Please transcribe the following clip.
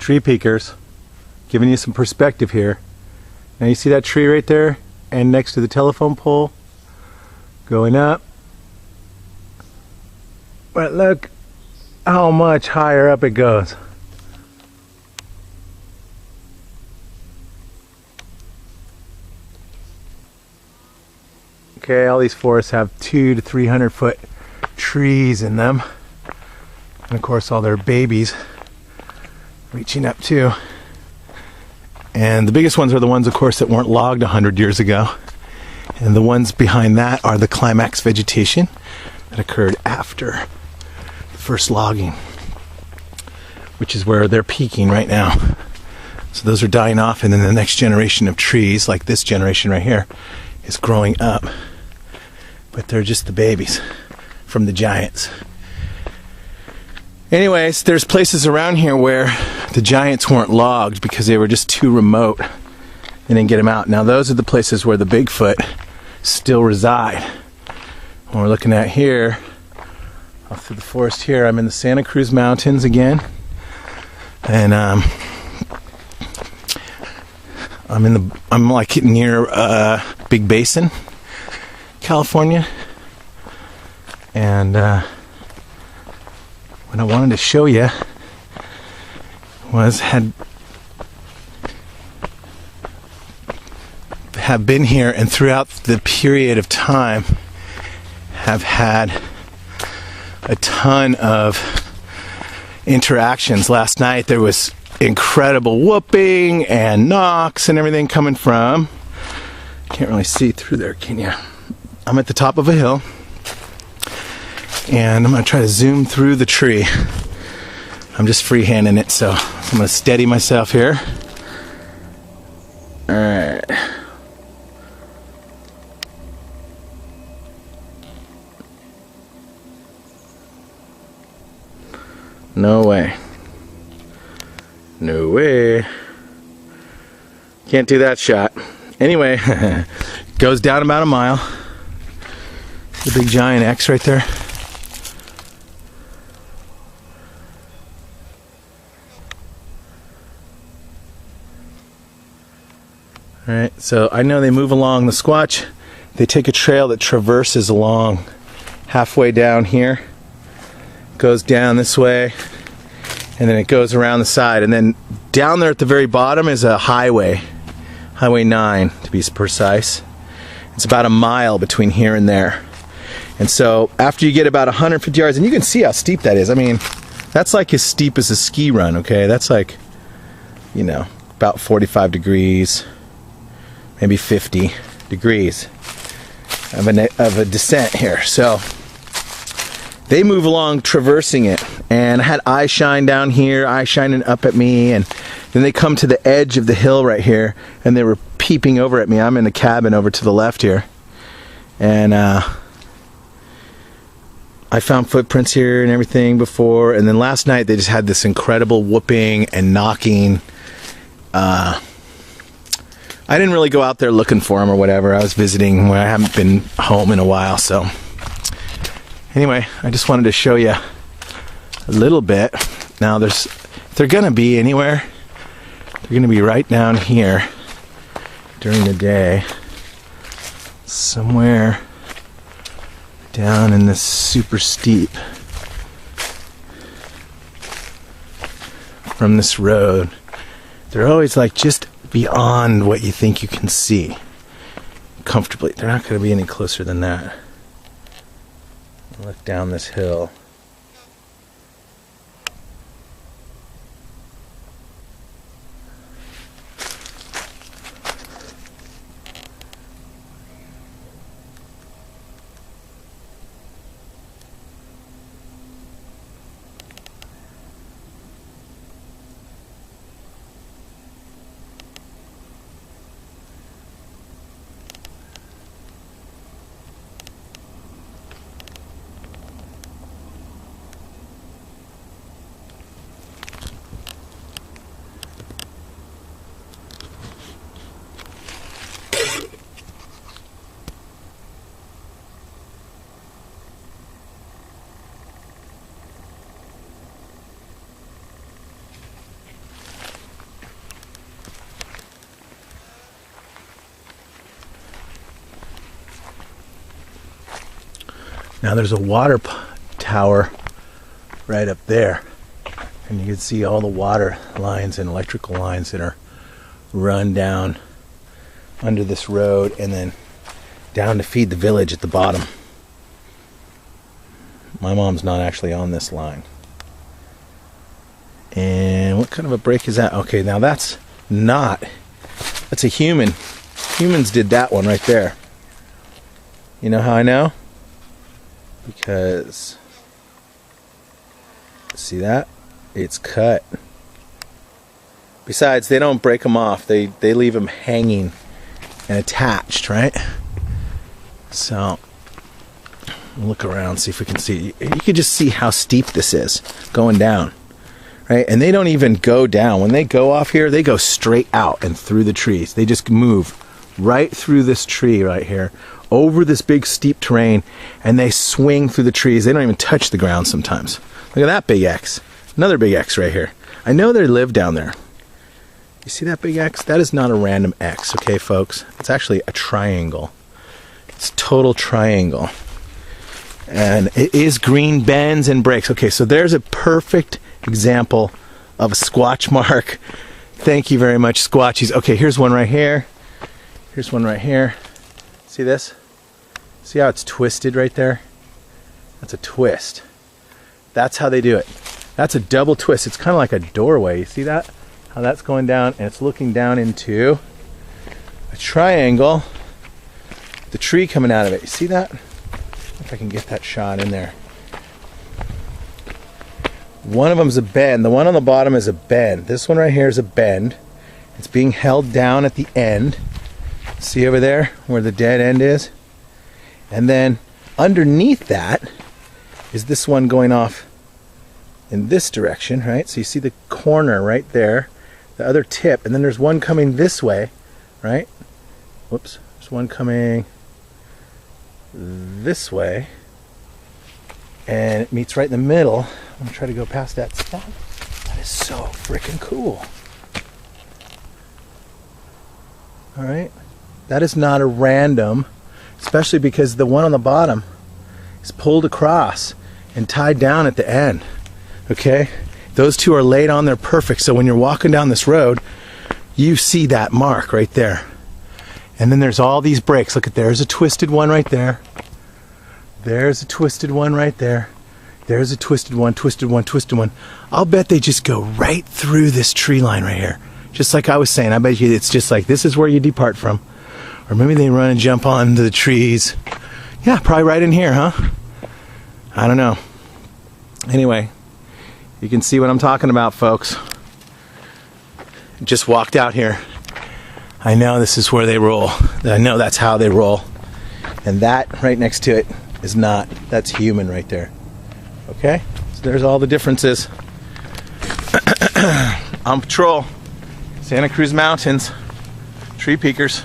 Treepeekers, giving you some perspective here. Now you see that tree right there and next to the telephone pole going up, but look how much higher up it goes. Okay, all these forests have 200 to 300 foot trees in them, and of course all their babies reaching up too. And the biggest ones are the ones, of course, that weren't logged 100 years ago. And the ones behind that are the climax vegetation that occurred after the first logging, which is where they're peaking right now. So those are dying off, and then the next generation of trees, like this generation right here, is growing up. But they're just the babies from the giants. Anyways, there's places around here where the giants weren't logged because they were just too remote. They didn't get them out. Now those are the places where the Bigfoot still reside. When we're looking at here, off through the forest here, I'm in the Santa Cruz Mountains again. And I'm like near Big Basin, California. And what I wanted to show you was have been here, and throughout the period of time have had a ton of interactions. Last night there was incredible whooping and knocks and everything coming from, can't really see through there, can you? I'm at the top of a hill, and I'm going to try to zoom through the tree. I'm just freehanding it, so I'm going to steady myself here. Alright. No way. No way. Can't do that shot. Anyway, goes down about a mile. The big giant X right there. Alright, so I know they move along the Squatch. They take a trail that traverses along halfway down here, goes down this way, and then it goes around the side. And then down there at the very bottom is a highway, Highway 9 to be precise. It's about a mile between here and there. And so after you get about 150 yards, and you can see how steep that is. I mean, that's like as steep as a ski run, okay? That's like, you know, about 45 degrees. Maybe 50 degrees of a descent here. So they move along traversing it, and I had eye shine down here, eye shining up at me, and then they come to the edge of the hill right here, and they were peeping over at me. I'm in the cabin over to the left here, and I found footprints here and everything before, and then last night they just had this incredible whooping and knocking. I didn't really go out there looking for them or whatever. I was visiting where I haven't been home in a while. So anyway, I just wanted to show you a little bit. Now if they're gonna be anywhere, they're gonna be right down here during the day, somewhere down in this super steep from this road. They're always like just beyond what you think you can see comfortably. They're not going to be any closer than that. Look down this hill. Now there's a water tower right up there, and you can see all the water lines and electrical lines that are run down under this road and then down to feed the village at the bottom. My mom's not actually on this line. And what kind of a break is that? Okay, now that's a human. Humans did that one right there. You know how I know? Because, see that? It's cut. Besides, they don't break them off. They leave them hanging and attached, right? So, we'll look around, see if we can see. You can just see how steep this is going down, right? And they don't even go down. When they go off here, they go straight out and through the trees. They just move right through this tree right here, over this big steep terrain, and they swing through the trees. They don't even touch the ground sometimes. Look at that big X. Another big X right here. I know they live down there. You see that big X? That is not a random X, okay, folks? It's actually a triangle. It's total triangle. And it is green bends and breaks. Okay, so there's a perfect example of a squatch mark. Thank you very much, Squatchies. Okay, here's one right here. Here's one right here. See this? See how it's twisted right there? That's a twist. That's how they do it. That's a double twist. It's kind of like a doorway. You see that? How that's going down, and it's looking down into a triangle. The tree coming out of it. You see that? If I can get that shot in there. One of them is a bend. The one on the bottom is a bend. This one right here is a bend. It's being held down at the end. See over there where the dead end is? And then underneath that is this one going off in this direction, right? So you see the corner right there, the other tip, and then there's one coming this way, right? Whoops, there's one coming this way, and it meets right in the middle. I'm gonna try to go past that. That is so freaking cool. All right. That is not a random, especially because the one on the bottom is pulled across and tied down at the end. Okay? Those two are laid on there perfect. So when you're walking down this road, you see that mark right there. And then there's all these breaks. Look at, there's a twisted one right there. There's a twisted one right there. There's a twisted one, twisted one, twisted one. I'll bet they just go right through this tree line right here. Just like I was saying, I bet you it's just like, this is where you depart from. Or maybe they run and jump onto the trees. Yeah, probably right in here, huh? I don't know. Anyway, you can see what I'm talking about, folks. Just walked out here. I know this is where they roll. I know that's how they roll. And that right next to it is not. That's human right there. Okay? So there's all the differences. On patrol. Santa Cruz Mountains. Treepeekers.